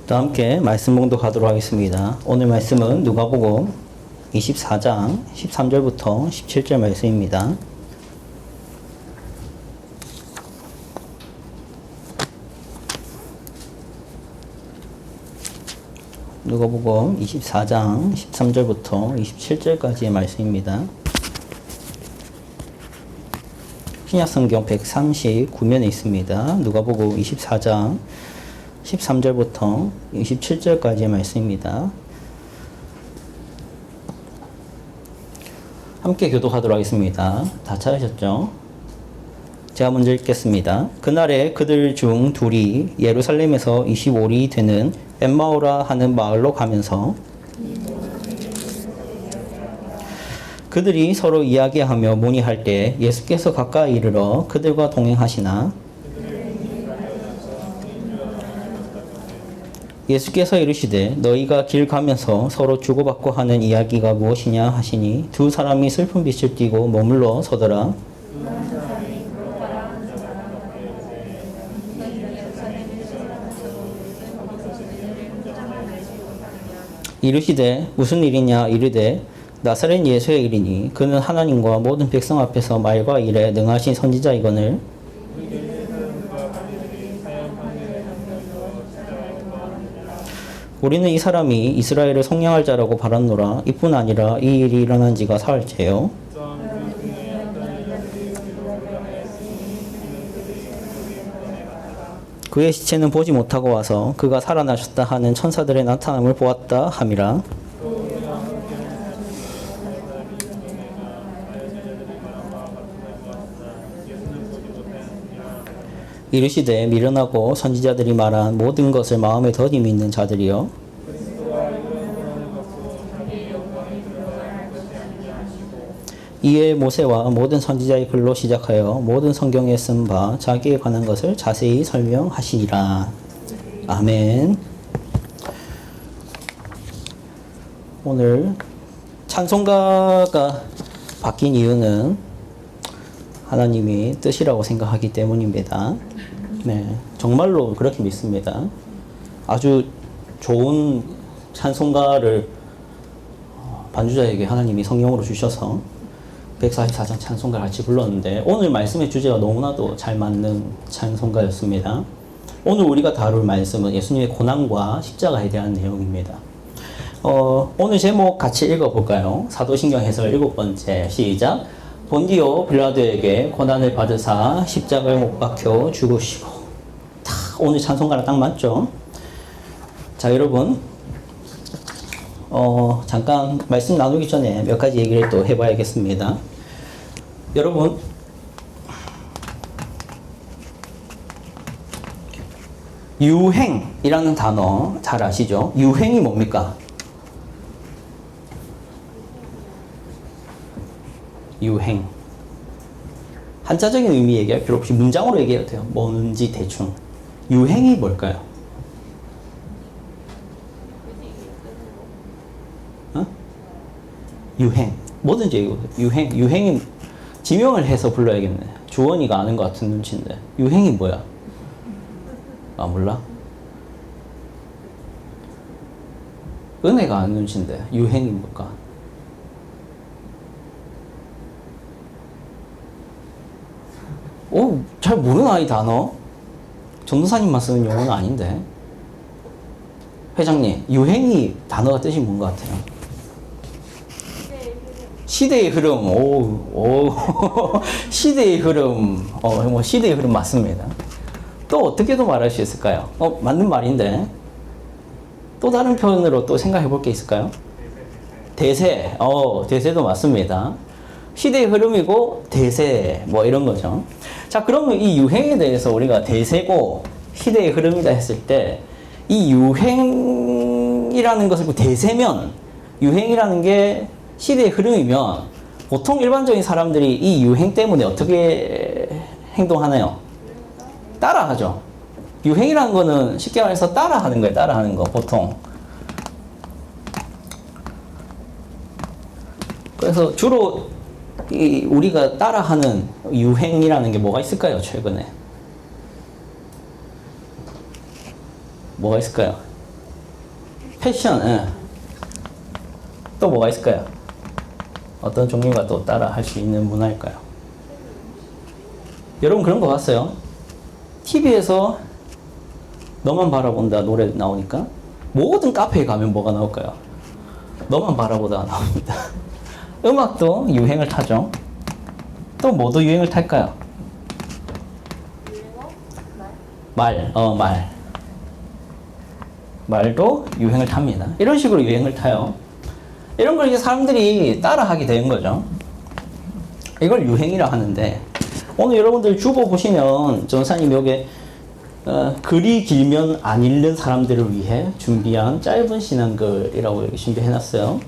또 함께 말씀 봉독하도록 하겠습니다. 오늘 말씀은 누가복음 24장 13절부터 17절 말씀입니다. 누가복음 24장 13절부터 27절까지의 말씀입니다. 신약성경 139면에 있습니다. 누가복음 24장 13절부터 27절까지의 말씀입니다. 함께 교독하도록 하겠습니다. 다 찾으셨죠? 제가 먼저 읽겠습니다. 그날에 그들 중 둘이 예루살렘에서 25리 되는 엠마오라 하는 마을로 가면서 그들이 서로 이야기하며 문의할 때 예수께서 가까이 이르러 그들과 동행하시나 예수께서 이르시되 너희가 길 가면서 서로 주고받고 하는 이야기가 무엇이냐 하시니 두 사람이 슬픈 빛을 띠고 머물러 서더라. 이르시되 무슨 일이냐 이르되 나사렛 예수의 일이니 그는 하나님과 모든 백성 앞에서 말과 일에 능하신 선지자이거늘 우리는 이 사람이 이스라엘을 성령할 자라고 바랐노라. 이뿐 아니라 이 일이 일어난 지가 사흘째요. 그의 시체는 보지 못하고 와서 그가 살아나셨다 하는 천사들의 나타남을 보았다 함이라. 이르시되 미련하고 선지자들이 말한 모든 것을 마음에 더디 믿는 자들이여 이에 모세와 모든 선지자의 글로 시작하여 모든 성경에 쓴 바 자기에 관한 것을 자세히 설명하시니라. 아멘. 오늘 찬송가가 바뀐 이유는 하나님이 뜻이라고 생각하기 때문입니다. 네, 정말로 그렇게 믿습니다. 아주 좋은 찬송가를 반주자에게 하나님이 성령으로 주셔서 144장 찬송가를 같이 불렀는데 오늘 말씀의 주제가 너무나도 잘 맞는 찬송가였습니다. 오늘 우리가 다룰 말씀은 예수님의 고난과 십자가에 대한 내용입니다. 오늘 제목 같이 읽어볼까요? 사도신경 해설 7번째 시작. 본디오 빌라도에게 고난을 받으사 십자가에 못 박혀 죽으시고. 오늘 찬송가랑 딱 맞죠? 자, 여러분 잠깐 말씀 나누기 전에 몇 가지 얘기를 또 해봐야겠습니다. 여러분 유행이라는 단어 잘 아시죠? 유행이 뭡니까? 유행. 한자적인 의미 얘기할 필요 없이 문장으로 얘기해도 돼요. 뭔지 대충. 유행이 뭘까요? 유행. 뭐든지 얘기해도 돼요. 유행이 지명을 해서 불러야겠네. 주원이가 아는 것 같은 눈치인데. 유행이 뭐야? 아, 몰라? 은혜가 아는 눈치인데. 유행이 뭘까? 잘 모르나 이 단어? 전도사님만 쓰는 용어는 아닌데. 회장님, 유행이 단어가 뜻이 뭔 것 같아요? 시대의 흐름. 시대의 흐름. 시대의 흐름 맞습니다. 또 어떻게도 말할 수 있을까요? 맞는 말인데. 또 다른 표현으로 또 생각해 볼 게 있을까요? 대세. 대세도 맞습니다. 시대의 흐름이고 대세 뭐 이런 거죠. 자, 그러면 이 유행에 대해서 우리가 대세고 시대의 흐름이다 했을 때 이 유행이라는 것을 대세면 유행이라는 게 시대의 흐름이면 보통 일반적인 사람들이 이 유행 때문에 어떻게 행동하나요? 따라하죠. 유행이라는 거는 쉽게 말해서 따라하는 거예요. 따라하는 거 보통. 그래서 주로 우리가 따라하는 유행이라는 게 뭐가 있을까요? 최근에 뭐가 있을까요? 패션, 예. 또 뭐가 있을까요? 어떤 종류가 또 따라 할 수 있는 문화일까요? 여러분 그런 거 봤어요? TV에서 너만 바라본다 노래 나오니까 모든 카페에 가면 뭐가 나올까요? 너만 바라보다가 나옵니다. 음악도 유행을 타죠. 또 뭐도 유행을 탈까요? 말. 말도 유행을 탑니다. 이런 식으로 유행을 타요. 이런 걸 이제 사람들이 따라하게 된 거죠. 이걸 유행이라 하는데, 오늘 여러분들 주보 보시면 전사님 여기 글이 길면 안 읽는 사람들을 위해 준비한 짧은 신앙글이라고 이렇게 준비해놨어요.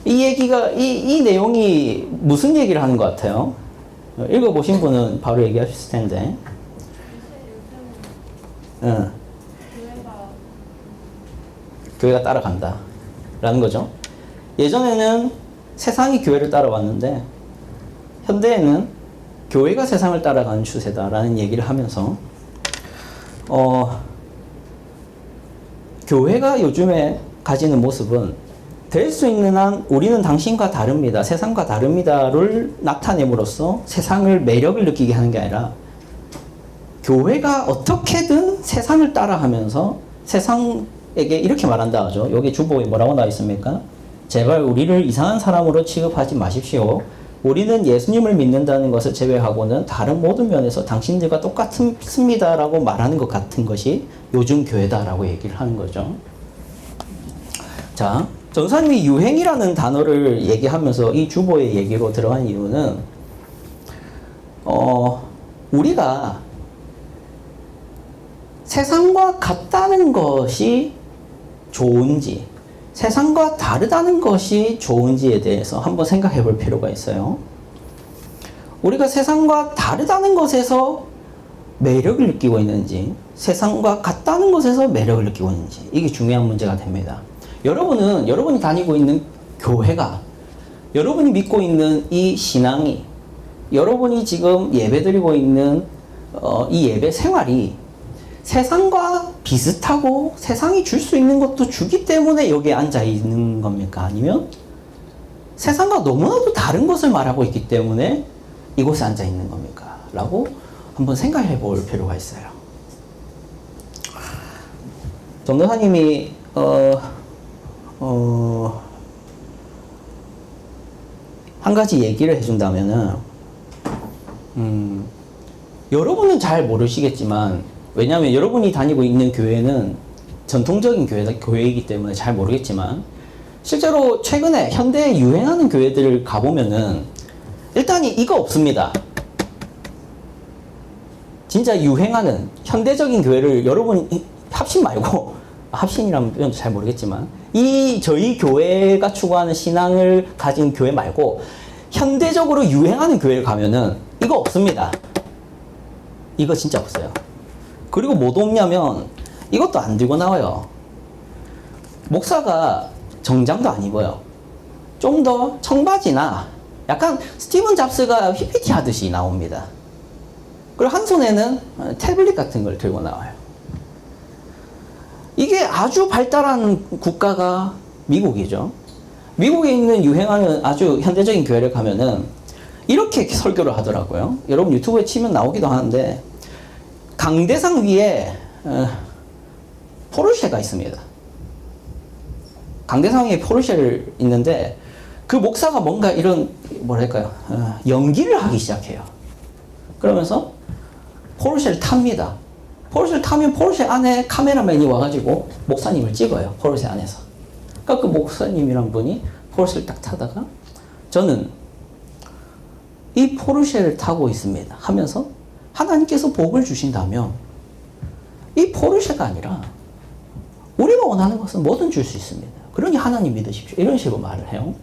이 얘기가, 이 내용이 무슨 얘기를 하는 것 같아요? 읽어보신 분은 바로 얘기하실 텐데. 교회가 따라간다 라는 거죠. 예전에는 세상이 교회를 따라왔는데 현대에는 교회가 세상을 따라가는 추세다라는 얘기를 하면서 교회가 요즘에 가지는 모습은 될 수 있는 한 우리는 당신과 다릅니다, 세상과 다릅니다를 나타냄으로써 세상을 매력을 느끼게 하는 게 아니라 교회가 어떻게든 세상을 따라하면서 세상에게 이렇게 말한다 하죠. 여기 주보에 뭐라고 나와 있습니까? 제발 우리를 이상한 사람으로 취급하지 마십시오. 우리는 예수님을 믿는다는 것을 제외하고는 다른 모든 면에서 당신들과 똑같습니다 라고 말하는 것 같은 것이 요즘 교회다라고 얘기를 하는 거죠. 자, 전사님이 유행이라는 단어를 얘기하면서 이 주보의 얘기로 들어간 이유는 우리가 세상과 같다는 것이 좋은지 세상과 다르다는 것이 좋은지에 대해서 한번 생각해 볼 필요가 있어요. 우리가 세상과 다르다는 것에서 매력을 느끼고 있는지 세상과 같다는 것에서 매력을 느끼고 있는지 이게 중요한 문제가 됩니다. 여러분이 다니고 있는 교회가 여러분이 믿고 있는 이 신앙이 여러분이 지금 예배드리고 있는 이 예배 생활이 세상과 비슷하고 세상이 줄 수 있는 것도 주기 때문에 여기에 앉아 있는 겁니까? 아니면 세상과 너무나도 다른 것을 말하고 있기 때문에 이곳에 앉아 있는 겁니까? 라고 한번 생각해 볼 필요가 있어요. 전도사님이 한 가지 얘기를 해준다면은 여러분은 잘 모르시겠지만 왜냐하면 여러분이 다니고 있는 교회는 전통적인 교회이기 때문에 잘 모르겠지만 실제로 최근에 현대에 유행하는 교회들을 가보면은 일단 이거 없습니다. 진짜 유행하는 현대적인 교회를 여러분 합신 말고 합신이라면 표현도 잘 모르겠지만 저희 교회가 추구하는 신앙을 가진 교회 말고 현대적으로 유행하는 교회를 가면은 이거 없습니다. 이거 진짜 없어요. 그리고 뭐 돕냐면 이것도 안 들고 나와요. 목사가 정장도 안 입어요. 좀 더 청바지나 약간 스티븐 잡스가 PPT 하듯이 나옵니다. 그리고 한 손에는 태블릿 같은 걸 들고 나와요. 이게 아주 발달한 국가가 미국이죠. 미국에 있는 유행하는 아주 현대적인 교회를 가면은 이렇게 설교를 하더라고요. 여러분 유튜브에 치면 나오기도 하는데 강대상 위에 포르쉐가 있습니다. 강대상 위에 포르쉐를 있는데 그 목사가 뭔가 이런 뭐랄까요 연기를 하기 시작해요. 그러면서 포르쉐를 탑니다. 포르쉐를 타면 포르쉐 안에 카메라맨이 와가지고 목사님을 찍어요. 포르쉐 안에서. 그러니까 그 목사님이란 분이 포르쉐를 딱 타다가 저는 이 포르쉐를 타고 있습니다 하면서 하나님께서 복을 주신다면 이 포르쉐가 아니라 우리가 원하는 것은 뭐든 줄 수 있습니다. 그러니 하나님 믿으십시오. 이런 식으로 말을 해요.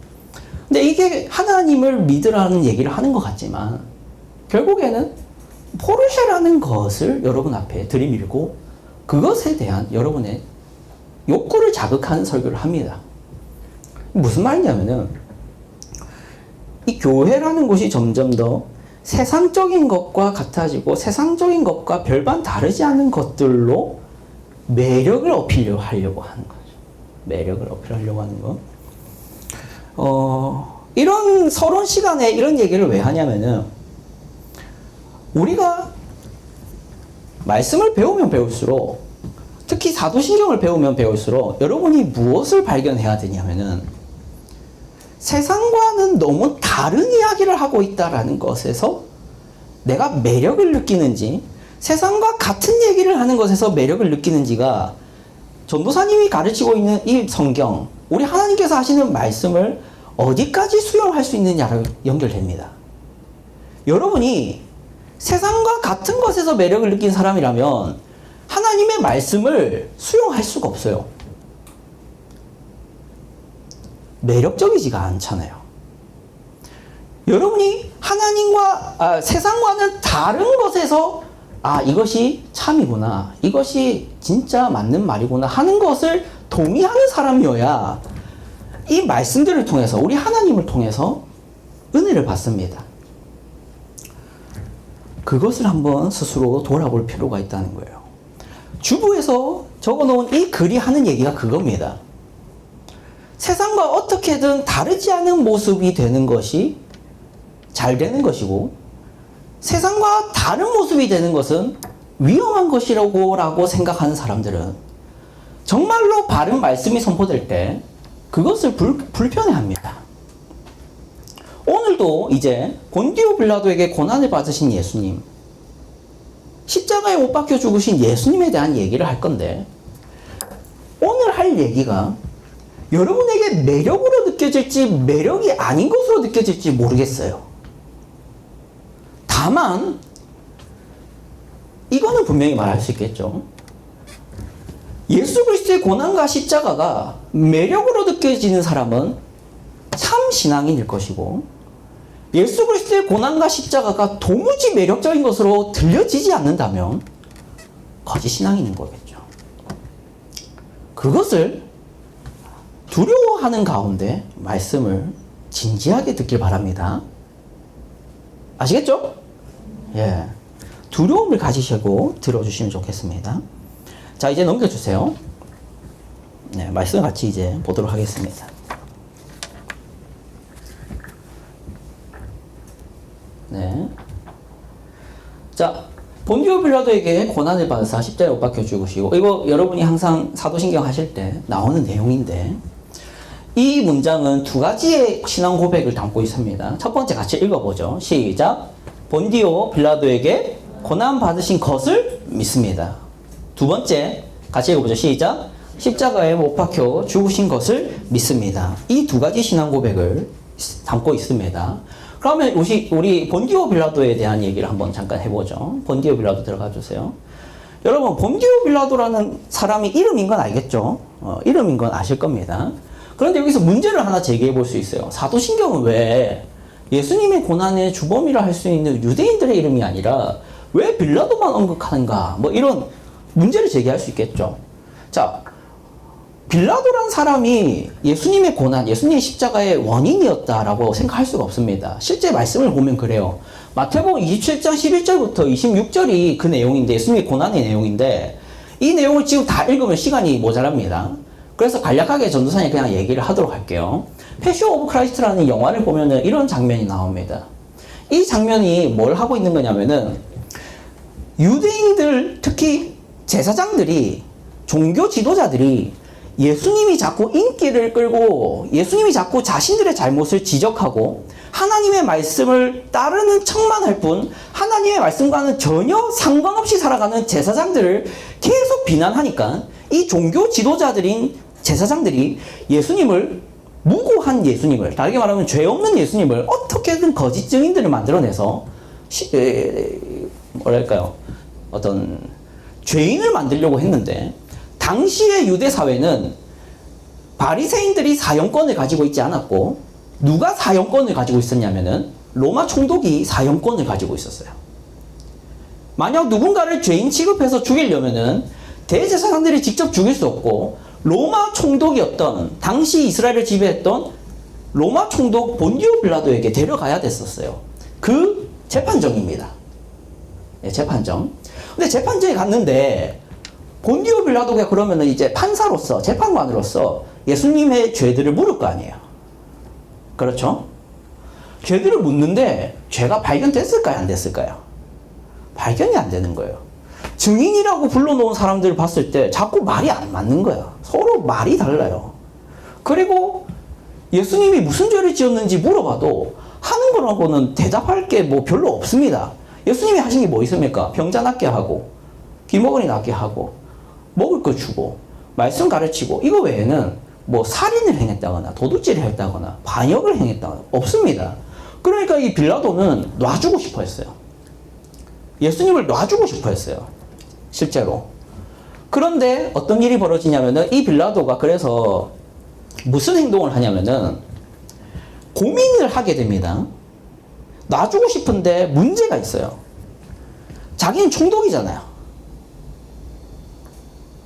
근데 이게 하나님을 믿으라는 얘기를 하는 것 같지만 결국에는 포르쉐라는 것을 여러분 앞에 들이밀고 그것에 대한 여러분의 욕구를 자극하는 설교를 합니다. 무슨 말이냐면은 이 교회라는 곳이 점점 더 세상적인 것과 같아지고 세상적인 것과 별반 다르지 않은 것들로 매력을 어필하려고 하는 거죠. 매력을 어필하려고 하는 거. 이런 서론 시간에 이런 얘기를 왜 하냐면은, 우리가 말씀을 배우면 배울수록, 특히 사도신경을 배우면 배울수록 여러분이 무엇을 발견해야 되냐면은, 세상과는 너무 다른 이야기를 하고 있다라는 것에서 내가 매력을 느끼는지, 세상과 같은 얘기를 하는 것에서 매력을 느끼는지가 전도사님이 가르치고 있는 이 성경, 우리 하나님께서 하시는 말씀을 어디까지 수용할 수 있느냐로 연결됩니다. 여러분이 세상과 같은 것에서 매력을 느낀 사람이라면 하나님의 말씀을 수용할 수가 없어요. 매력적이지가 않잖아요. 여러분이 하나님과 세상과는 다른 것에서 이것이 참이구나, 이것이 진짜 맞는 말이구나 하는 것을 동의하는 사람이어야 이 말씀들을 통해서, 우리 하나님을 통해서 은혜를 받습니다. 그것을 한번 스스로 돌아볼 필요가 있다는 거예요. 주부에서 적어놓은 이 글이 하는 얘기가 그겁니다. 세상과 어떻게든 다르지 않은 모습이 되는 것이 잘 되는 것이고, 세상과 다른 모습이 되는 것은 위험한 것이라고 생각하는 사람들은 정말로 바른 말씀이 선포될 때 그것을 불편해합니다. 오늘도 이제 본디오 빌라도에게 고난을 받으신 예수님, 십자가에 못 박혀 죽으신 예수님에 대한 얘기를 할 건데, 오늘 할 얘기가 여러분에게 매력으로 느껴질지 매력이 아닌 것으로 느껴질지 모르겠어요. 다만 이거는 분명히 말할 수 있겠죠. 예수 그리스도의 고난과 십자가가 매력으로 느껴지는 사람은 참 신앙인일 것이고, 예수 그리스도의 고난과 십자가가 도무지 매력적인 것으로 들려지지 않는다면 거짓 신앙인인 거겠죠. 그것을 두려워하는 가운데 말씀을 진지하게 듣길 바랍니다. 아시겠죠? 예. 두려움을 가지시고 들어주시면 좋겠습니다. 자, 이제 넘겨주세요. 네, 말씀 같이 이제 보도록 하겠습니다. 네. 자, 본디오 빌라도에게 고난을 받으사 십자가에 못 박혀 죽으시고, 이거 여러분이 항상 사도신경 하실 때 나오는 내용인데, 이 문장은 두 가지의 신앙 고백을 담고 있습니다. 첫 번째 같이 읽어보죠. 시작. 본디오 빌라도에게 고난 받으신 것을 믿습니다. 두 번째 같이 읽어보죠. 시작. 십자가에 못 박혀 죽으신 것을 믿습니다. 이 두 가지 신앙 고백을 담고 있습니다. 그러면 우리 본디오 빌라도에 대한 얘기를 한번 잠깐 해보죠. 본디오 빌라도 들어가 주세요. 여러분, 본디오 빌라도라는 사람이 이름인 건 알겠죠? 이름인 건 아실 겁니다. 그런데 여기서 문제를 하나 제기해 볼 수 있어요. 사도신경은 왜 예수님의 고난의 주범이라 할 수 있는 유대인들의 이름이 아니라 왜 빌라도만 언급하는가? 뭐 이런 문제를 제기할 수 있겠죠. 자, 빌라도란 사람이 예수님의 고난, 예수님의 십자가의 원인이었다라고 생각할 수가 없습니다. 실제 말씀을 보면 그래요. 마태복음 27장 11절부터 26절이 그 내용인데, 예수님의 고난의 내용인데, 이 내용을 지금 다 읽으면 시간이 모자랍니다. 그래서 간략하게 전도사님 그냥 얘기를 하도록 할게요. 패션 오브 크라이스트라는 영화를 보면은 이런 장면이 나옵니다. 이 장면이 뭘 하고 있는 거냐면은, 유대인들, 특히 제사장들이, 종교 지도자들이 예수님이 자꾸 인기를 끌고 예수님이 자꾸 자신들의 잘못을 지적하고 하나님의 말씀을 따르는 척만 할 뿐 하나님의 말씀과는 전혀 상관없이 살아가는 제사장들을 계속 비난하니까 이 종교 지도자들인 제사장들이 예수님을, 무고한 예수님을, 다르게 말하면 죄 없는 예수님을 어떻게든 거짓 증인들을 만들어내서 뭐랄까요, 어떤 죄인을 만들려고 했는데, 당시의 유대 사회는 바리새인들이 사형권을 가지고 있지 않았고, 누가 사형권을 가지고 있었냐면은 로마 총독이 사형권을 가지고 있었어요. 만약 누군가를 죄인 취급해서 죽이려면은 대제사장들이 직접 죽일 수 없고, 로마 총독이었던, 당시 이스라엘을 지배했던 로마 총독 본디오 빌라도에게 데려가야 됐었어요. 그 재판정입니다. 네, 재판정. 근데 재판정에 갔는데 본디오 빌라도가 그러면은 이제 판사로서, 재판관으로서 예수님의 죄들을 물을 거 아니에요. 그렇죠? 죄들을 묻는데 죄가 발견됐을까요? 안 됐을까요? 발견이 안 되는 거예요. 증인이라고 불러놓은 사람들을 봤을 때 자꾸 말이 안 맞는 거예요. 서로 말이 달라요. 그리고 예수님이 무슨 죄를 지었는지 물어봐도 하는 거라고는 대답할 게 뭐 별로 없습니다. 예수님이 하신 게 뭐 있습니까? 병자 낫게 하고, 귀머거리 낫게 하고, 먹을 거 주고, 말씀 가르치고, 이거 외에는 뭐 살인을 행했다거나, 도둑질을 했다거나, 반역을 행했다거나, 없습니다. 그러니까 이 빌라도는 놔주고 싶어 했어요. 예수님을 놔주고 싶어 했어요. 실제로. 그런데 어떤 일이 벌어지냐면은 이 빌라도가 그래서 무슨 행동을 하냐면은 고민을 하게 됩니다. 놔주고 싶은데 문제가 있어요. 자기는 총독이잖아요.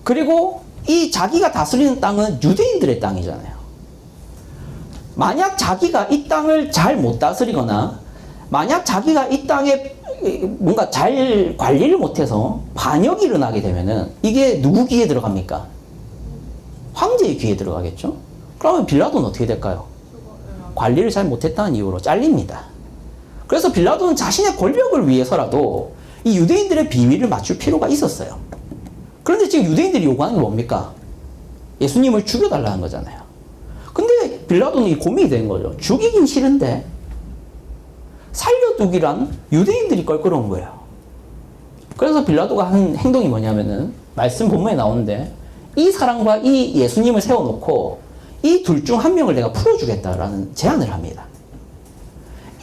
그리고 이 자기가 다스리는 땅은 유대인들의 땅이잖아요. 만약 자기가 이 땅을 잘 못 다스리거나 만약 자기가 이 땅에 뭔가 잘 관리를 못해서 반역이 일어나게 되면은 이게 누구 귀에 들어갑니까? 황제의 귀에 들어가겠죠? 그러면 빌라도는 어떻게 될까요? 관리를 잘 못했다는 이유로 잘립니다. 그래서 빌라도는 자신의 권력을 위해서라도 이 유대인들의 비밀을 맞출 필요가 있었어요. 그런데 지금 유대인들이 요구하는 게 뭡니까? 예수님을 죽여달라는 거잖아요. 근데 빌라도는 이 고민이 된 거죠. 죽이긴 싫은데 살려두기란 유대인들이 껄끄러운 거예요. 그래서 빌라도가 한 행동이 뭐냐면은 말씀 본문에 나오는데 이 사람과 이 예수님을 세워놓고 이 둘 중 한 명을 내가 풀어주겠다라는 제안을 합니다.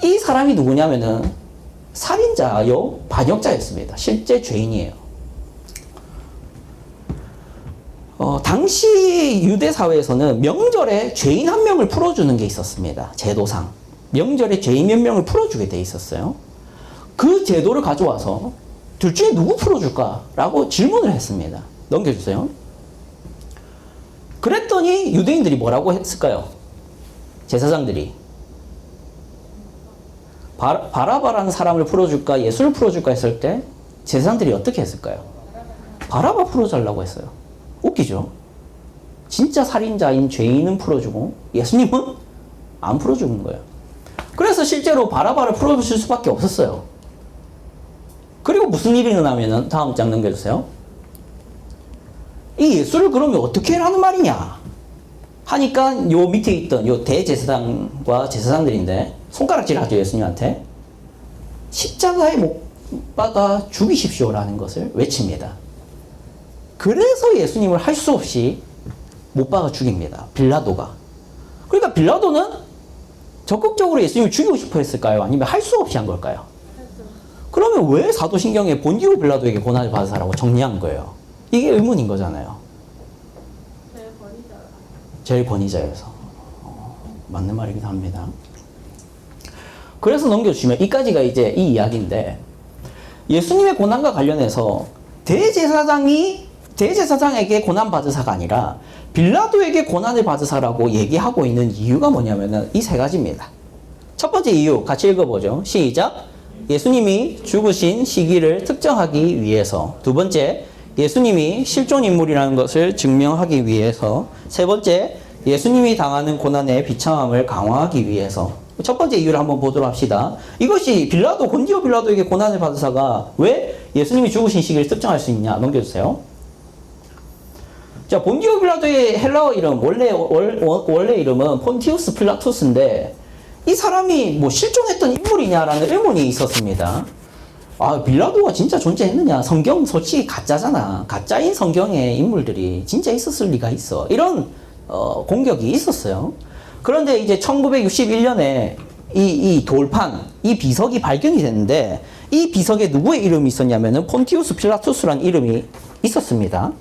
이 사람이 누구냐면은 살인자요 반역자였습니다. 실제 죄인이에요. 당시 유대 사회에서는 명절에 죄인 한 명을 풀어주는 게 있었습니다. 제도상. 명절에 죄인 몇 명을 풀어주게 돼 있었어요. 그 제도를 가져와서 둘 중에 누구 풀어줄까라고 질문을 했습니다. 넘겨주세요. 그랬더니 유대인들이 뭐라고 했을까요? 제사장들이 바라바라는 사람을 풀어줄까 예수를 풀어줄까 했을 때 제사장들이 어떻게 했을까요? 바라바 풀어달라고 했어요. 웃기죠? 진짜 살인자인 죄인은 풀어주고 예수님은 안 풀어주는 거예요. 그래서 실제로 바라바를 풀어주실 수밖에 없었어요. 그리고 무슨 일이 일어나면은 다음 장 넘겨주세요. 이 예수를 그러면 어떻게 하는 말이냐 하니까 요 밑에 있던 요 대제사장과 제사장들인데 손가락질 하죠. 예수님한테 십자가에 못 박아 죽이십시오라는 것을 외칩니다. 그래서 예수님을 할 수 없이 못 박아 죽입니다. 빌라도가. 그러니까 빌라도는 적극적으로 예수님을 죽이고 싶어 했을까요? 아니면 할 수 없이 한 걸까요? 그러면 왜 사도신경에 본디오 빌라도에게 고난을 받으사라고 정리한 거예요? 이게 의문인 거잖아요. 제일 권위자여서. 맞는 말이기도 합니다. 그래서 넘겨주시면 이까지가 이제 이 이야기인데 예수님의 고난과 관련해서 대제사장에게 고난 받으사가 아니라 빌라도에게 고난을 받으사라고 얘기하고 있는 이유가 뭐냐면은 이 세 가지입니다. 첫 번째 이유 같이 읽어보죠. 시작. 예수님이 죽으신 시기를 특정하기 위해서. 두 번째, 예수님이 실존 인물이라는 것을 증명하기 위해서. 세 번째, 예수님이 당하는 고난의 비참함을 강화하기 위해서. 첫 번째 이유를 한번 보도록 합시다. 이것이 본디오 빌라도에게 고난을 받으사가 왜 예수님이 죽으신 시기를 특정할 수 있냐? 넘겨주세요. 자, 본디오 빌라도의 헬라어 이름, 원래 이름은 폰티우스 필라투스인데, 이 사람이 뭐 실존했던 인물이냐라는 의문이 있었습니다. 아, 빌라도가 진짜 존재했느냐? 성경 솔직히 가짜잖아. 가짜인 성경의 인물들이 진짜 있었을 리가 있어. 이런, 공격이 있었어요. 그런데 이제 1961년에 이 돌판, 이 비석이 발견이 됐는데, 이 비석에 누구의 이름이 있었냐면은 폰티우스 필라투스라는 이름이 있었습니다.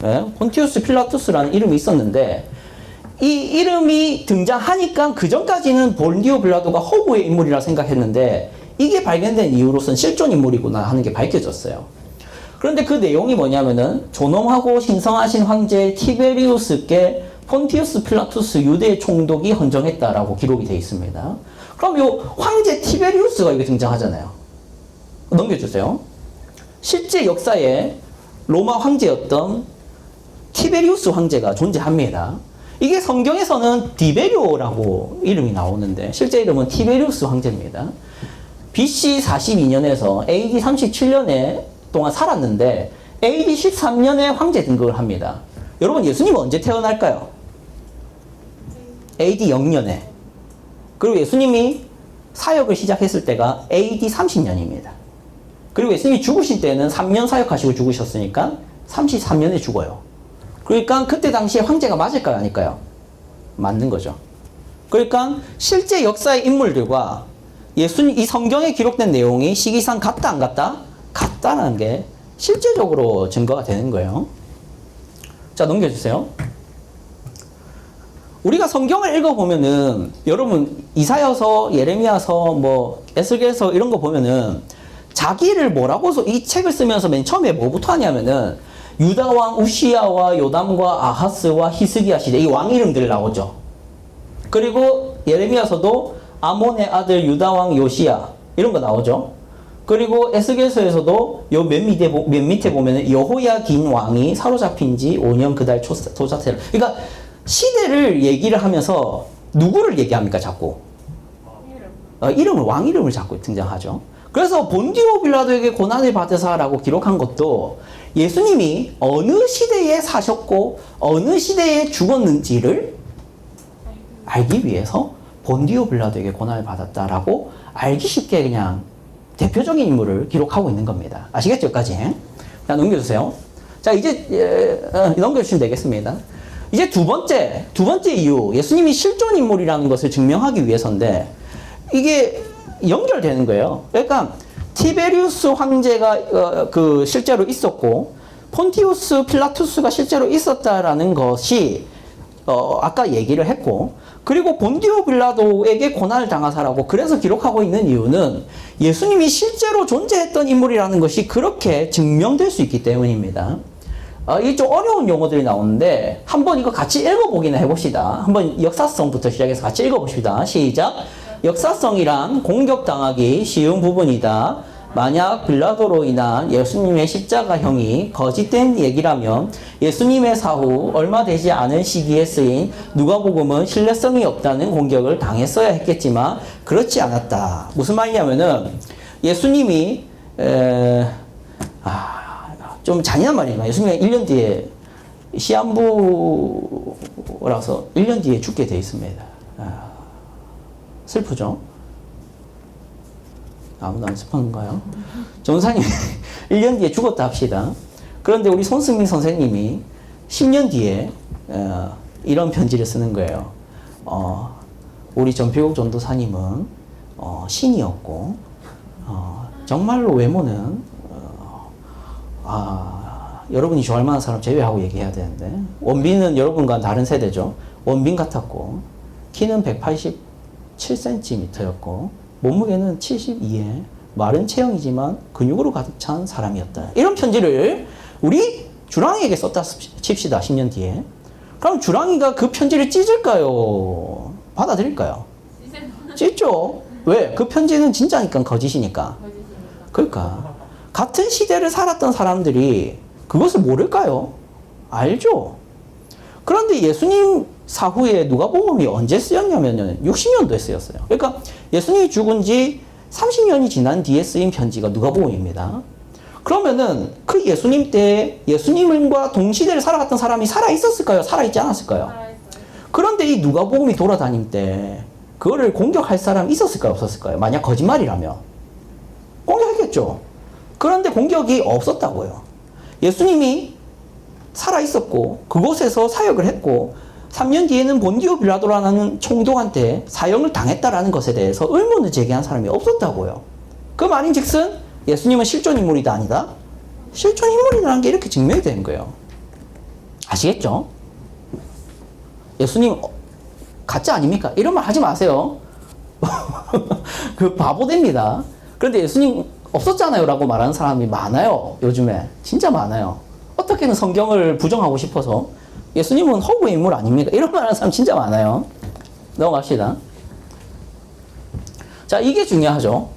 네, 폰티우스 필라투스라는 이름이 있었는데 이 이름이 등장하니까 그 전까지는 본디오 빌라도가 허구의 인물이라 생각했는데 이게 발견된 이후로선 실존 인물이구나 하는 게 밝혀졌어요. 그런데 그 내용이 뭐냐면은 존엄하고 신성하신 황제 티베리우스께 폰티우스 필라투스 유대 총독이 헌정했다라고 기록이 되어 있습니다. 그럼 요 황제 티베리우스가 이게 등장하잖아요. 넘겨주세요. 실제 역사에 로마 황제였던 티베리우스 황제가 존재합니다. 이게 성경에서는 디베리오라고 이름이 나오는데 실제 이름은 티베리우스 황제입니다. BC 42년에서 AD 37년에 동안 살았는데 AD 13년에 황제 등극을 합니다. 여러분 예수님은 언제 태어날까요? AD 0년에. 그리고 예수님이 사역을 시작했을 때가 AD 30년입니다. 그리고 예수님이 죽으실 때는 3년 사역하시고 죽으셨으니까 33년에 죽어요. 그러니까 그때 당시에 황제가 맞을까요? 아닐까요? 맞는 거죠. 그러니까 실제 역사의 인물들과 이 성경에 기록된 내용이 시기상 같다 안 같다? 같다는 게 실제적으로 증거가 되는 거예요. 자, 넘겨주세요. 우리가 성경을 읽어보면은 여러분 이사야서, 예레미야서, 뭐 에스겔서 이런 거 보면은 자기를 뭐라고서 이 책을 쓰면서 맨 처음에 뭐부터 하냐면은 유다 왕 우시야와 요담과 아하스와 히스기야 시대 이 왕 이름들 나오죠. 그리고 예레미야서도 아몬의 아들 유다 왕 요시야 이런 거 나오죠. 그리고 에스겔서에서도 요 맨 밑에 보면은 여호야긴 왕이 사로잡힌 지 5년 그달 초사태를. 그러니까 시대를 얘기를 하면서 누구를 얘기합니까 자꾸? 이름을 왕 이름을 자꾸 등장하죠. 그래서 본디오 빌라도에게 고난을 받으사라고 기록한 것도 예수님이 어느 시대에 사셨고 어느 시대에 죽었는지를 알기 위해서 본디오 빌라도에게 고난을 받았다라고 알기 쉽게 그냥 대표적인 인물을 기록하고 있는 겁니다. 아시겠죠? 여기까지. 자, 넘겨주세요. 자, 이제 넘겨주시면 되겠습니다. 이제 두 번째 이유, 예수님이 실존 인물이라는 것을 증명하기 위해서인데 이게 연결되는 거예요. 그러니까 티베리우스 황제가 실제로 있었고 폰티우스 필라투스가 실제로 있었다라는 것이 아까 얘기를 했고, 그리고 본디오 빌라도에게 고난을 당하사라고 그래서 기록하고 있는 이유는 예수님이 실제로 존재했던 인물이라는 것이 그렇게 증명될 수 있기 때문입니다. 이게 좀 어려운 용어들이 나오는데 한번 이거 같이 읽어보기나 해봅시다. 한번 역사성부터 시작해서 같이 읽어봅시다. 시작. 역사성이란 공격당하기 쉬운 부분이다. 만약 빌라도로 인한 예수님의 십자가형이 거짓된 얘기라면 예수님의 사후 얼마 되지 않은 시기에 쓰인 누가복음은 신뢰성이 없다는 공격을 당했어야 했겠지만 그렇지 않았다. 무슨 말이냐면은 예수님이 좀 잔인한 말이지만 예수님이 1년 뒤에 시한부라서 1년 뒤에 죽게 돼 있습니다. 슬프죠? 아무도 안 슬픈가요? 전사님이 1년 뒤에 죽었다 합시다. 그런데 우리 손승민 선생님이 10년 뒤에 이런 편지를 쓰는 거예요. 우리 전필국 전도사님은 신이었고 정말로 외모는 여러분이 좋아할 만한 사람 제외하고 얘기해야 되는데 원빈은 여러분과 다른 세대죠. 원빈 같았고 키는 187cm였고 몸무게는 72에 마른 체형이지만 근육으로 가득 찬 사람이었다. 이런 편지를 우리 주랑이에게 썼다 칩시다. 10년 뒤에. 그럼 주랑이가 그 편지를 찢을까요? 받아들일까요? 찢죠. 왜? 그 편지는 진짜니까 거짓이니까. 그러니까 같은 시대를 살았던 사람들이 그것을 모를까요? 알죠. 그런데 예수님 사후에 누가복음이 언제 쓰였냐면은 60년도에 쓰였어요. 그러니까 예수님이 죽은 지 30년이 지난 뒤에 쓰인 편지가 누가복음입니다. 그러면은 그 예수님 때 예수님과 동시대를 살아갔던 사람이 살아있었을까요? 살아있지 않았을까요? 그런데 이 누가복음이 돌아다닐 때 그거를 공격할 사람이 있었을까요? 없었을까요? 만약 거짓말이라면 공격했겠죠. 그런데 공격이 없었다고요. 예수님이 살아있었고 그곳에서 사역을 했고 3년 뒤에는 본디오 빌라도라는 총독한테 사형을 당했다라는 것에 대해서 의문을 제기한 사람이 없었다고요. 그 말인즉슨 예수님은 실존 인물이다 아니다? 실존 인물이라는 게 이렇게 증명이 되는 거예요. 아시겠죠? 예수님 가짜 아닙니까? 이런 말 하지 마세요. 그 바보 됩니다. 그런데 예수님 없었잖아요 라고 말하는 사람이 많아요. 요즘에 진짜 많아요. 어떻게든 성경을 부정하고 싶어서 예수님은 허구의 인물 아닙니까? 이런 말 하는 사람 진짜 많아요. 넘어갑시다. 자, 이게 중요하죠.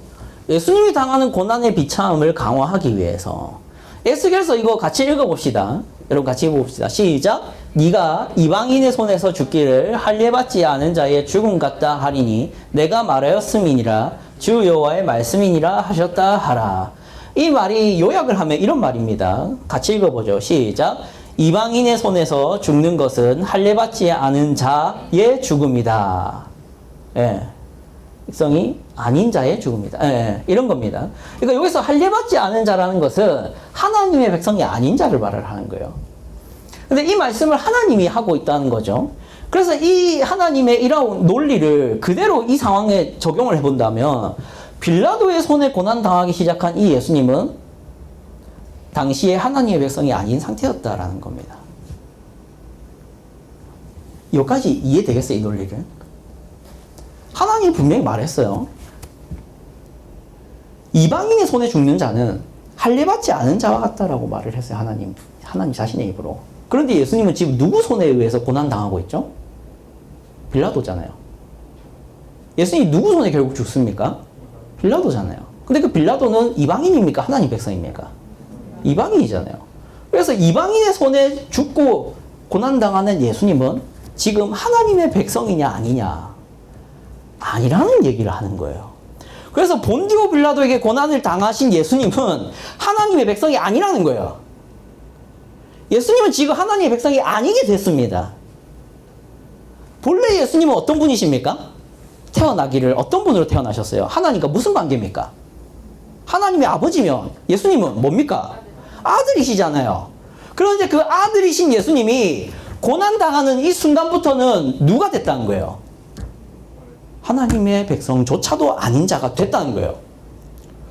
예수님이 당하는 고난의 비참을 강화하기 위해서 에스겔서 이거 같이 읽어봅시다. 여러분 같이 봅시다. 시작. 네가 이방인의 손에서 죽기를 할례받지 않은 자의 죽음 같다 하리니 내가 말하였음이니라 주 여호와의 말씀이니라 하셨다 하라. 이 말이 요약을 하면 이런 말입니다. 같이 읽어보죠. 시작. 이방인의 손에서 죽는 것은 할례받지 않은 자의 죽음이다. 예. 백성이 아닌 자의 죽음이다. 예, 이런 겁니다. 그러니까 여기서 할례받지 않은 자라는 것은 하나님의 백성이 아닌 자를 말을 하는 거예요. 근데 이 말씀을 하나님이 하고 있다는 거죠. 그래서 이 하나님의 이런 논리를 그대로 이 상황에 적용을 해본다면 빌라도의 손에 고난당하기 시작한 이 예수님은 당시에 하나님의 백성이 아닌 상태였다라는 겁니다. 여기까지 이해되겠어요, 이 논리를? 하나님이 분명히 말했어요. 이방인의 손에 죽는 자는 할례받지 않은 자와 같다라고 말을 했어요. 하나님 자신의 입으로. 그런데 예수님은 지금 누구 손에 의해서 고난당하고 있죠? 빌라도잖아요. 예수님이 누구 손에 결국 죽습니까? 빌라도잖아요. 근데 그 빌라도는 이방인입니까? 하나님 백성입니까? 이방인이잖아요. 그래서 이방인의 손에 죽고 고난당하는 예수님은 지금 하나님의 백성이냐 아니냐? 아니라는 얘기를 하는 거예요. 그래서 본디오 빌라도에게 고난을 당하신 예수님은 하나님의 백성이 아니라는 거예요. 예수님은 지금 하나님의 백성이 아니게 됐습니다. 본래 예수님은 어떤 분이십니까? 태어나기를 어떤 분으로 태어나셨어요? 하나님과 무슨 관계입니까? 하나님의 아버지면 예수님은 뭡니까? 아들이시잖아요. 그런데 그 아들이신 예수님이 고난당하는 이 순간부터는 누가 됐다는 거예요? 하나님의 백성조차도 아닌 자가 됐다는 거예요.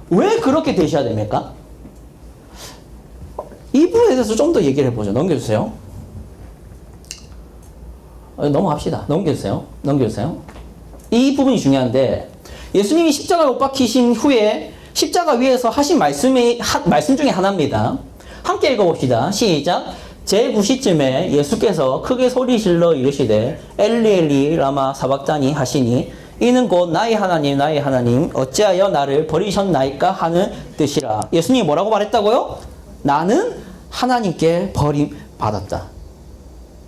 왜 그렇게 되셔야 됩니까? 이 부분에 대해서 좀 더 얘기를 해보죠. 넘겨주세요. 넘어갑시다. 넘겨주세요. 이 부분이 중요한데 예수님이 십자가에 못 박히신 후에 십자가 위에서 하신 말씀 중에 하나입니다. 함께 읽어봅시다. 시작. 제9시쯤에 예수께서 크게 소리질러 이르시되 엘리 엘리 라마 사박다니 하시니 이는 곧 나의 하나님 어찌하여 나를 버리셨나이까 하는 뜻이라. 예수님이 뭐라고 말했다고요? 나는 하나님께 버림받았다.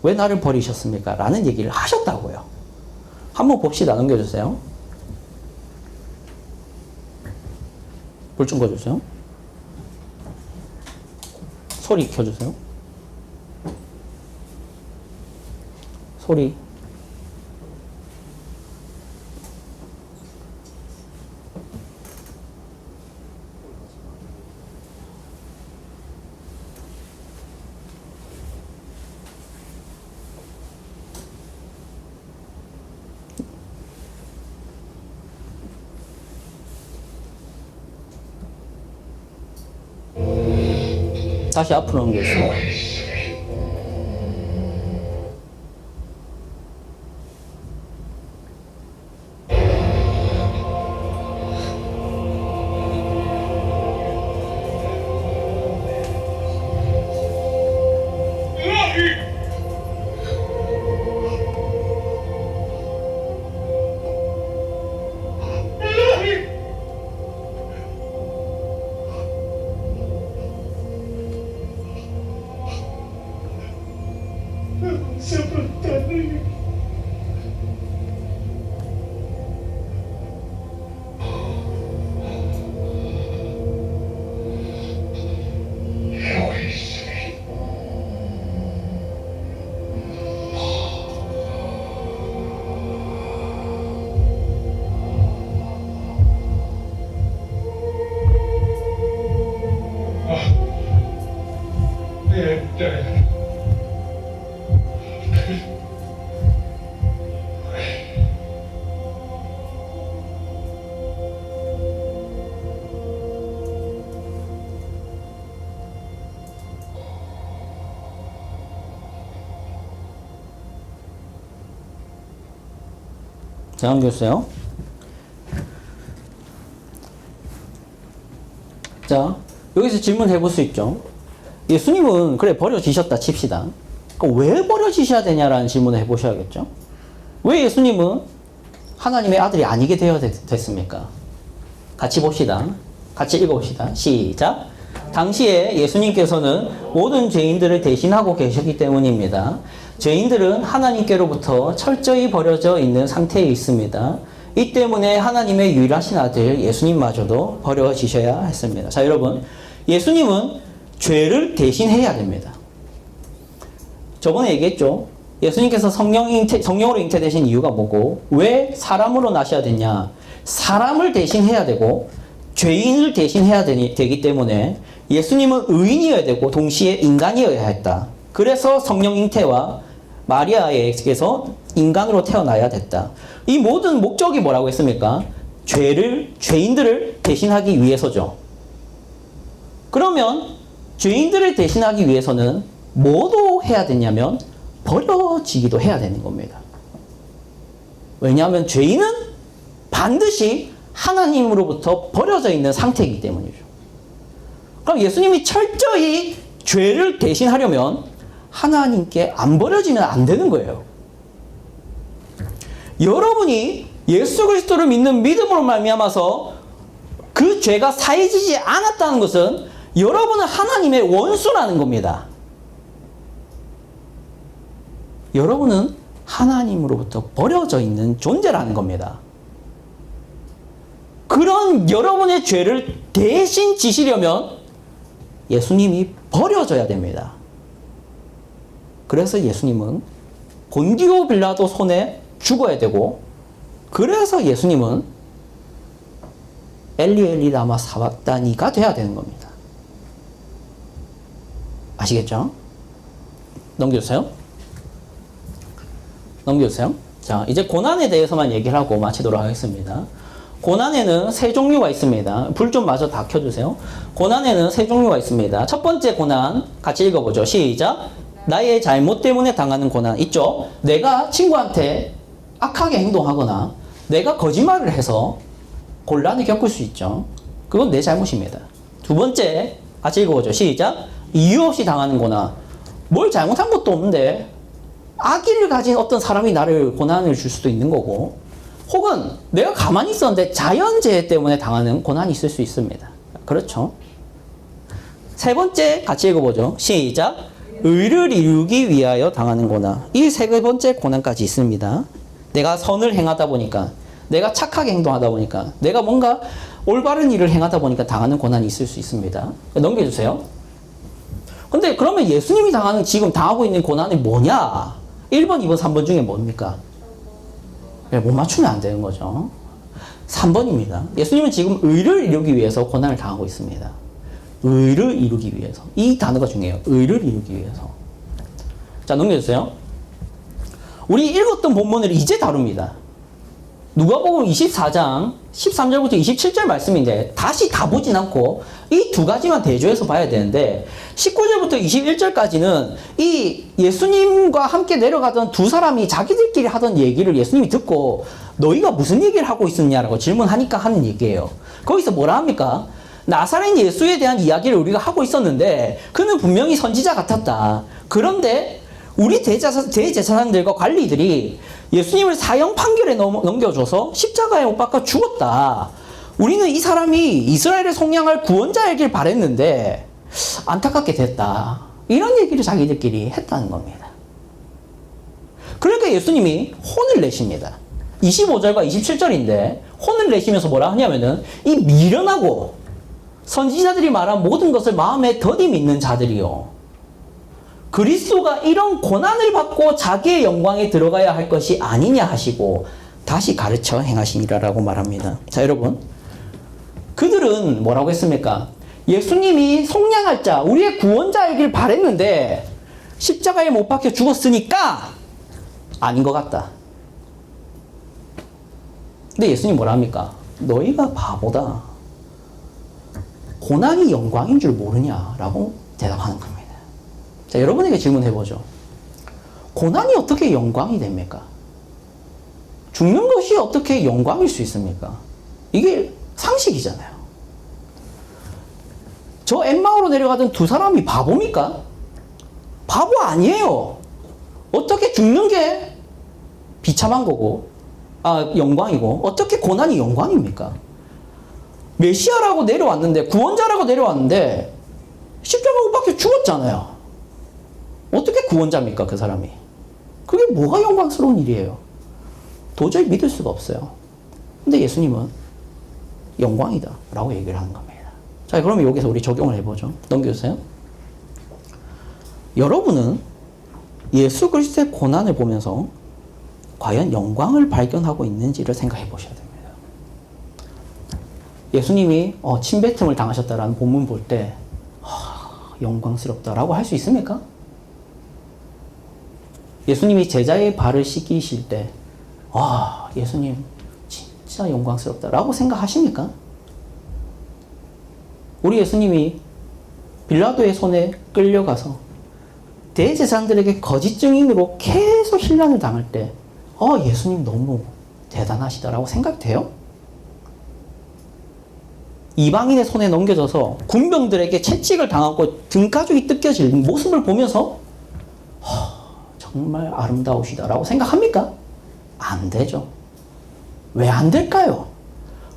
왜 나를 버리셨습니까? 라는 얘기를 하셨다고요. 한번 봅시다. 넘겨주세요. 불 좀 꺼주세요. 소리 켜주세요. 소리. 다시 앞으로 넘겨주세요. 자, 넘겨주세요. 자, 여기서 질문해 볼 수 있죠. 예수님은 그래 버려지셨다 칩시다. 왜 버려지셔야 되냐라는 질문을 해보셔야겠죠. 왜 예수님은 하나님의 아들이 아니게 되어야 됐습니까? 같이 봅시다. 같이 읽어봅시다. 시작. 당시에 예수님께서는 모든 죄인들을 대신하고 계셨기 때문입니다. 죄인들은 하나님께로부터 철저히 버려져 있는 상태에 있습니다. 이 때문에 하나님의 유일하신 아들 예수님마저도 버려지셔야 했습니다. 자, 여러분, 예수님은 죄를 대신해야 됩니다. 저번에 얘기했죠. 예수님께서 성령으로 잉태되신 이유가 뭐고, 왜 사람으로 나셔야 되냐? 사람을 대신해야 되고 죄인을 대신해야 되기 때문에 예수님은 의인이어야 되고 동시에 인간이어야 했다. 그래서 성령 잉태와 마리아에게서 인간으로 태어나야 됐다. 이 모든 목적이 뭐라고 했습니까? 죄인들을 대신하기 위해서죠. 그러면 죄인들을 대신하기 위해서는 뭐도 해야 되냐면 버려지기도 해야 되는 겁니다. 왜냐하면 죄인은 반드시 하나님으로부터 버려져 있는 상태이기 때문이죠. 그럼 예수님이 철저히 죄를 대신하려면 하나님께 안 버려지면 안 되는 거예요. 여러분이 예수 그리스도를 믿는 믿음으로 말미암아서 그 죄가 사해지지 않았다는 것은 여러분은 하나님의 원수라는 겁니다. 여러분은 하나님으로부터 버려져 있는 존재라는 겁니다. 그런 여러분의 죄를 대신 지시려면 예수님이 버려져야 됩니다. 그래서 예수님은 본디오 빌라도 손에 죽어야 되고, 그래서 예수님은 엘리 엘리 라마 사박다니가 돼야 되는 겁니다. 아시겠죠? 넘겨주세요. 자, 이제 고난에 대해서만 얘기를 하고 마치도록 하겠습니다. 고난에는 세 종류가 있습니다. 불 좀 마저 다 켜주세요. 고난에는 세 종류가 있습니다. 첫 번째 고난 같이 읽어보죠. 시작. 나의 잘못 때문에 당하는 고난 있죠. 내가 친구한테 악하게 행동하거나 내가 거짓말을 해서 곤란을 겪을 수 있죠. 그건 내 잘못입니다. 두 번째 같이 읽어보죠. 시작. 이유 없이 당하는 고난. 뭘 잘못한 것도 없는데 악의를 가진 어떤 사람이 나를 고난을 줄 수도 있는 거고, 혹은 내가 가만히 있었는데 자연재해 때문에 당하는 고난이 있을 수 있습니다. 그렇죠? 세 번째 같이 읽어보죠. 시작. 의를 이루기 위하여 당하는 고난. 이 세 번째 고난까지 있습니다. 내가 선을 행하다 보니까, 내가 착하게 행동하다 보니까, 내가 뭔가 올바른 일을 행하다 보니까 당하는 고난이 있을 수 있습니다. 넘겨주세요. 근데 그러면 예수님이 지금 당하고 있는 고난이 뭐냐? 1번, 2번, 3번 중에 뭡니까? 못 맞추면 안 되는 거죠. 3번입니다. 예수님은 지금 의를 이루기 위해서 고난을 당하고 있습니다. 의를 이루기 위해서. 이 단어가 중요해요. 의를 이루기 위해서. 자, 넘겨주세요. 우리 읽었던 본문을 이제 다룹니다. 누가복음 24장 13절부터 27절 말씀인데 다시 다 보진 않고 이 두 가지만 대조해서 봐야 되는데, 19절부터 21절까지는 이 예수님과 함께 내려가던 두 사람이 자기들끼리 하던 얘기를 예수님이 듣고 너희가 무슨 얘기를 하고 있었냐라고 질문하니까 하는 얘기예요. 거기서 뭐라 합니까? 나사렛 예수에 대한 이야기를 우리가 하고 있었는데 그는 분명히 선지자 같았다. 그런데 우리 대제사장들과 관리들이 예수님을 사형 판결에 넘겨줘서 십자가에 못 박아 죽었다. 우리는 이 사람이 이스라엘을 속량할 구원자이길 바랬는데 안타깝게 됐다. 이런 얘기를 자기들끼리 했다는 겁니다. 그러니까 예수님이 혼을 내십니다. 25절과 27절인데 혼을 내시면서 뭐라 하냐면은 이 미련하고 선지자들이 말한 모든 것을 마음에 더디 믿는 자들이요, 그리스도가 이런 고난을 받고 자기의 영광에 들어가야 할 것이 아니냐 하시고 다시 가르쳐 행하시니라라고 말합니다. 자, 여러분, 그들은 뭐라고 했습니까? 예수님이 속량할 자, 우리의 구원자이길 바랬는데 십자가에 못 박혀 죽었으니까 아닌 것 같다. 근데 예수님 뭐라 합니까? 너희가 바보다. 고난이 영광인 줄 모르냐라고 대답하는 겁니다. 자, 여러분에게 질문해보죠. 고난이 어떻게 영광이 됩니까? 죽는 것이 어떻게 영광일 수 있습니까? 이게 상식이잖아요. 저 엠마오로 내려가던 두 사람이 바보입니까? 바보 아니에요. 어떻게 죽는 게 비참한 거고, 영광이고, 어떻게 고난이 영광입니까? 메시아라고 내려왔는데, 구원자라고 내려왔는데 십자가 못 박혀 죽었잖아요. 어떻게 구원자입니까, 그 사람이? 그게 뭐가 영광스러운 일이에요? 도저히 믿을 수가 없어요. 근데 예수님은 영광이다 라고 얘기를 하는 겁니다. 자, 그러면 여기서 우리 적용을 해보죠. 넘겨주세요. 여러분은 예수 그리스도의 고난을 보면서 과연 영광을 발견하고 있는지를 생각해 보셔야 됩니다. 예수님이 침뱉음을 당하셨다라는 본문 볼 때 영광스럽다라고 할 수 있습니까? 예수님이 제자의 발을 씻기실 때 예수님 진짜 영광스럽다라고 생각하십니까? 우리 예수님이 빌라도의 손에 끌려가서 대제사장들에게 거짓 증인으로 계속 신란을 당할 때 예수님 너무 대단하시다라고 생각돼요? 이방인의 손에 넘겨져서 군병들에게 채찍을 당하고 등가죽이 뜯겨질 모습을 보면서 정말 아름다우시다라고 생각합니까? 안 되죠. 왜 안 될까요?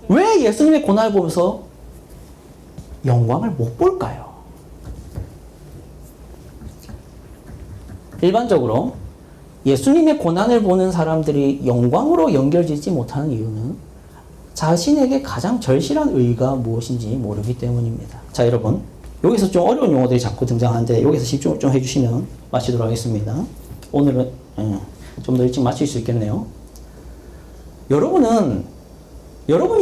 왜 예수님의 고난을 보면서 영광을 못 볼까요? 일반적으로 예수님의 고난을 보는 사람들이 영광으로 연결되지 못하는 이유는 자신에게 가장 절실한 의의가 무엇인지 모르기 때문입니다. 자, 여러분, 여기서 좀 어려운 용어들이 자꾸 등장하는데 여기서 집중 좀 해주시면 마치도록 하겠습니다. 오늘은 좀 더 일찍 마칠 수 있겠네요. 여러분이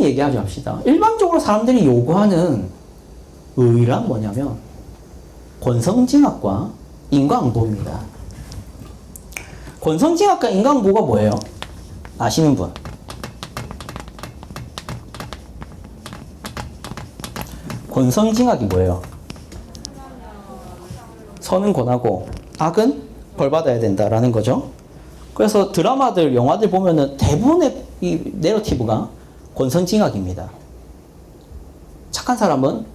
얘기하지 맙시다. 일반적으로 사람들이 요구하는 의의란 뭐냐면 권성징악과 인과응보입니다. 권성징악과 인과응보가 뭐예요? 아시는 분? 권성징악이 뭐예요? 선은 권하고 악은 벌받아야 된다라는 거죠. 그래서 드라마들, 영화들 보면은 대부분의 이 내러티브가 권선징악입니다. 착한 사람은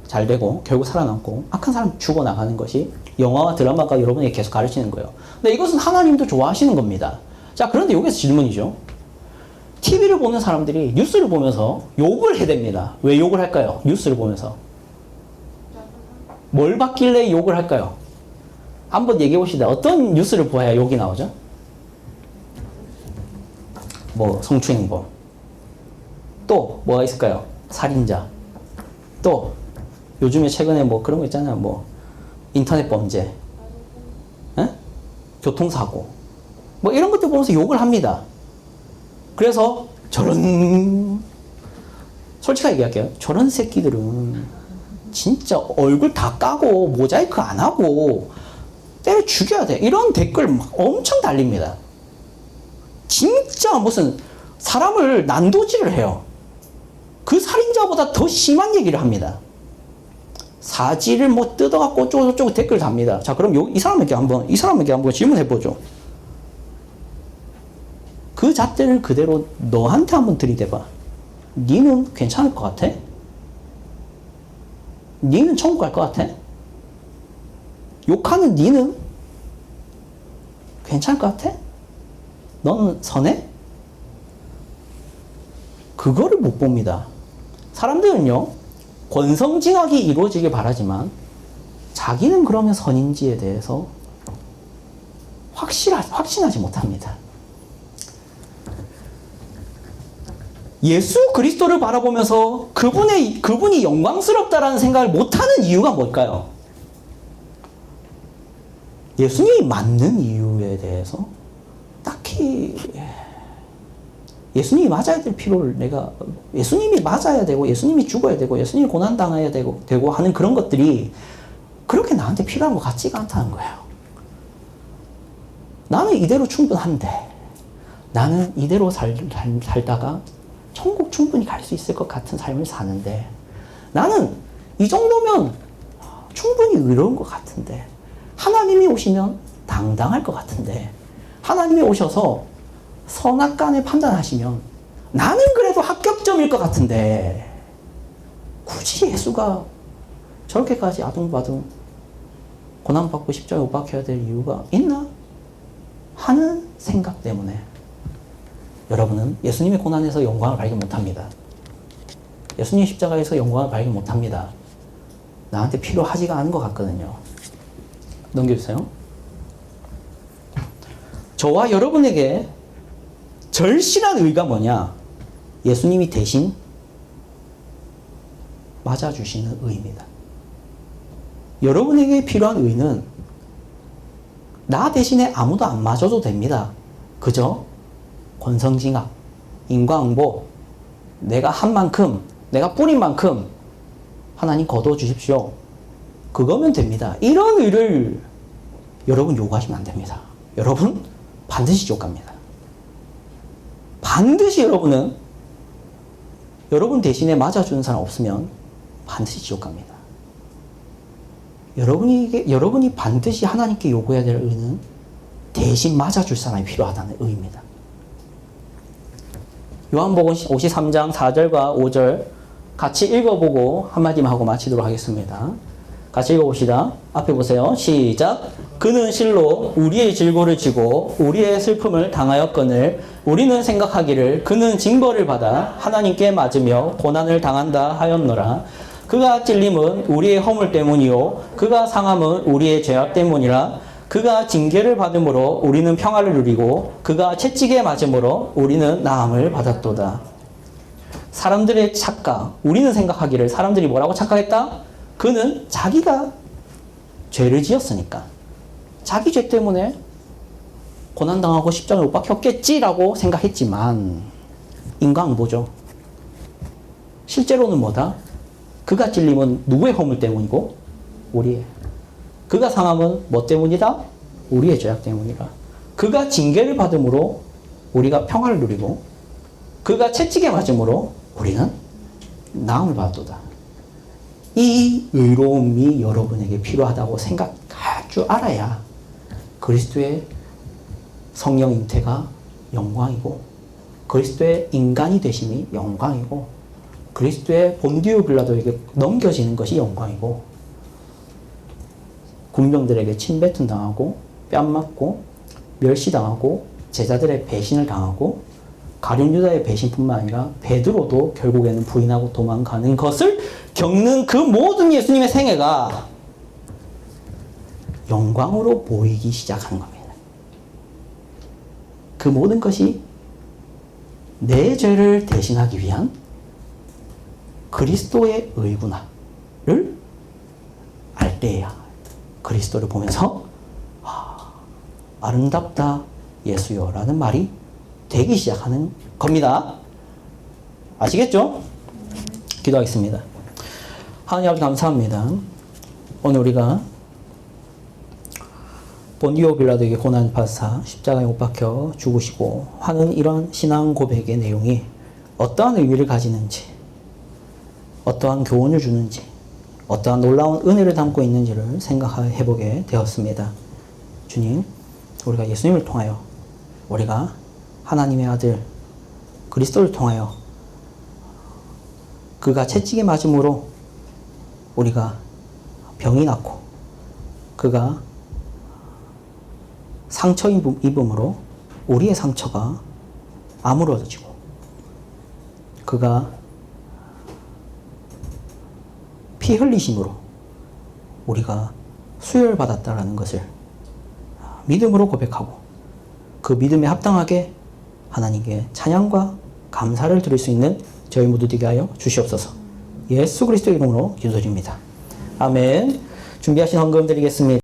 잘 되고 결국 살아남고 악한 사람은 죽어나가는 것이 영화와 드라마가 여러분에게 계속 가르치는 거예요. 근데 이것은 하나님도 좋아하시는 겁니다. 자, 그런데 여기서 질문이죠. TV를 보는 사람들이 뉴스를 보면서 욕을 해댑니다. 왜 욕을 할까요? 뉴스를 보면서. 뭘 봤길래 욕을 할까요? 한번 얘기해 봅시다. 어떤 뉴스를 보아야 욕이 나오죠? 성추행범. 또 뭐가 있을까요? 살인자. 또 요즘에 최근에 그런 거 있잖아요. 인터넷 범죄. 교통사고. 이런 것들 보면서 욕을 합니다. 그래서 솔직하게 얘기할게요. 저런 새끼들은 진짜 얼굴 다 까고 모자이크 안 하고 때려 죽여야 돼. 이런 댓글 막 엄청 달립니다. 진짜 무슨 사람을 난도질을 해요. 그 살인자보다 더 심한 얘기를 합니다. 사지를 뜯어갖고 어쩌고저쩌고 댓글 답니다. 자, 그럼 이 사람에게 한번 질문해보죠. 그 잣대를 그대로 너한테 한번 들이대봐. 니는 괜찮을 것 같아? 니는 천국 갈 것 같아? 욕하는 니는 괜찮을 것 같아? 너는 선해? 그거를 못 봅니다. 사람들은요, 권성징악이 이루어지길 바라지만 자기는 그러면 선인지에 대해서 확신하지 못합니다. 예수 그리스도를 바라보면서 그분이 영광스럽다라는 생각을 못하는 이유가 뭘까요? 예수님이 맞는 이유에 대해서 딱히 예수님이 맞아야 될 필요를 예수님이 맞아야 되고 예수님이 죽어야 되고 예수님이 고난당해야 되고 하는 그런 것들이 그렇게 나한테 필요한 것 같지가 않다는 거예요. 나는 이대로 충분한데, 나는 이대로 살다가 천국 충분히 갈 수 있을 것 같은 삶을 사는데, 나는 이 정도면 충분히 의로운 것 같은데, 하나님이 오시면 당당할 것 같은데, 하나님이 오셔서 선악간을 판단하시면 나는 그래도 합격점일 것 같은데, 굳이 예수가 저렇게까지 아둥바둥 고난받고 십자가에 못 박혀야 될 이유가 있나? 하는 생각 때문에 여러분은 예수님의 고난에서 영광을 발견 못합니다. 예수님 십자가에서 영광을 발견 못합니다. 나한테 필요하지가 않은 것 같거든요. 넘겨주세요. 저와 여러분에게 절실한 의의가 뭐냐? 예수님이 대신 맞아주시는 의의입니다. 여러분에게 필요한 의의는 나 대신에 아무도 안 맞아도 됩니다. 그저 권성징악, 인과응보, 내가 한 만큼, 내가 뿌린 만큼 하나님 거둬주십시오. 그거면 됩니다. 이런 의를 여러분 요구하시면 안 됩니다. 여러분 반드시 지옥 갑니다. 반드시 여러분은 여러분 대신에 맞아주는 사람 없으면 반드시 지옥 갑니다. 여러분이 반드시 하나님께 요구해야 될 의는 대신 맞아줄 사람이 필요하다는 의입니다. 요한복음 53장 4절과 5절 같이 읽어보고 한마디만 하고 마치도록 하겠습니다. 같이 읽어봅시다. 앞에 보세요. 시작. 그는 실로 우리의 질고를 지고 우리의 슬픔을 당하였거늘 우리는 생각하기를 그는 징벌을 받아 하나님께 맞으며 고난을 당한다 하였노라. 그가 찔림은 우리의 허물 때문이요 그가 상함은 우리의 죄악 때문이라. 그가 징계를 받음으로 우리는 평화를 누리고 그가 채찍에 맞음으로 우리는 나음을 받았도다. 사람들의 착각, 우리는 생각하기를 사람들이 뭐라고 착각했다? 그는 자기가 죄를 지었으니까 자기 죄 때문에 고난당하고 십자가에 못 박혔겠지라고 생각했지만 인과응보죠. 실제로는 뭐다? 그가 찔림은 누구의 허물 때문이고? 우리의. 그가 상함은 뭐 때문이다? 우리의 죄악 때문이라. 그가 징계를 받음으로 우리가 평화를 누리고 그가 채찍에 맞음으로 우리는 나음을 받도다. 이 의로움이 여러분에게 필요하다고 생각할 줄 알아야 그리스도의 성령 잉태가 영광이고 그리스도의 인간이 되심이 영광이고 그리스도의 본디오 빌라도에게 넘겨지는 것이 영광이고 군병들에게 침뱉음 당하고 뺨 맞고 멸시당하고 제자들의 배신을 당하고 가룟 유다의 배신뿐만 아니라 베드로도 결국에는 부인하고 도망가는 것을 겪는 그 모든 예수님의 생애가 영광으로 보이기 시작하는 겁니다. 그 모든 것이 내 죄를 대신하기 위한 그리스도의 의구나를 알 때야 그리스도를 보면서 아름답다 예수여 라는 말이 되기 시작하는 겁니다. 아시겠죠? 기도하겠습니다. 하나님 아버지 감사합니다. 오늘 우리가 본디오 빌라도에게 고난 받사 십자가에 못 박혀 죽으시고 하는 이런 신앙 고백의 내용이 어떠한 의미를 가지는지 어떠한 교훈을 주는지 어떠한 놀라운 은혜를 담고 있는지를 생각해보게 되었습니다. 주님, 우리가 예수님을 통하여 우리가 하나님의 아들 그리스도를 통하여 그가 채찍에 맞음으로 우리가 병이 났고 그가 상처 입음으로 우리의 상처가 아물어지고 그가 피 흘리심으로 우리가 수혈받았다라는 것을 믿음으로 고백하고 그 믿음에 합당하게 하나님께 찬양과 감사를 드릴 수 있는 저희 모두 되게 하여 주시옵소서. 예수 그리스도의 이름으로 기도드립니다. 아멘. 준비하신 헌금 드리겠습니다.